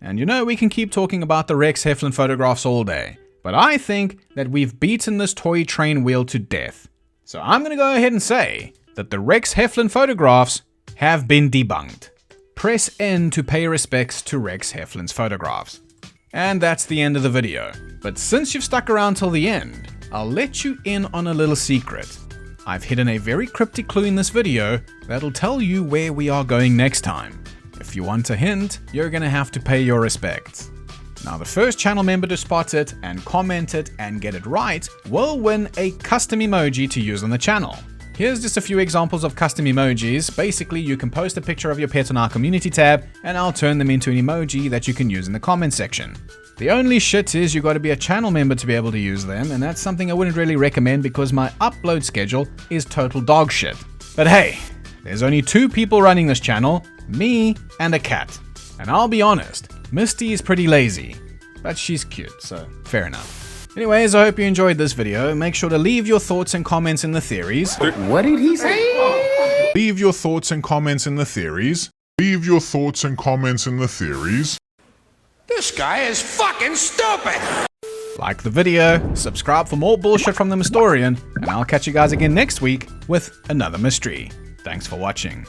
S1: And you know, we can keep talking about the Rex Heflin photographs all day, but I think that we've beaten this toy train wheel to death. So I'm going to go ahead and say that the Rex Heflin photographs have been debunked. Press N to pay respects to Rex Heflin's photographs. And that's the end of the video. But since you've stuck around till the end, I'll let you in on a little secret. I've hidden a very cryptic clue in this video that'll tell you where we are going next time. If you want a hint, you're gonna have to pay your respects. Now, the first channel member to spot it and comment it and get it right will win a custom emoji to use on the channel. Here's just a few examples of custom emojis. Basically, you can post a picture of your pet on our community tab, and I'll turn them into an emoji that you can use in the comment section. The only shit is you gotta be a channel member to be able to use them, and that's something I wouldn't really recommend because my upload schedule is total dog shit. But hey, there's only 2 people running this channel, me and a cat. And I'll be honest, Misty is pretty lazy, but she's cute, so fair enough. Anyways, I hope you enjoyed this video. Make sure to leave your thoughts and comments in the theories.
S7: What did he say?
S15: Leave your thoughts and comments in the theories. Leave your thoughts and comments in the theories.
S14: This guy is fucking stupid!
S1: Like the video, subscribe for more bullshit from the Mystorian, and I'll catch you guys again next week with another mystery. Thanks for watching.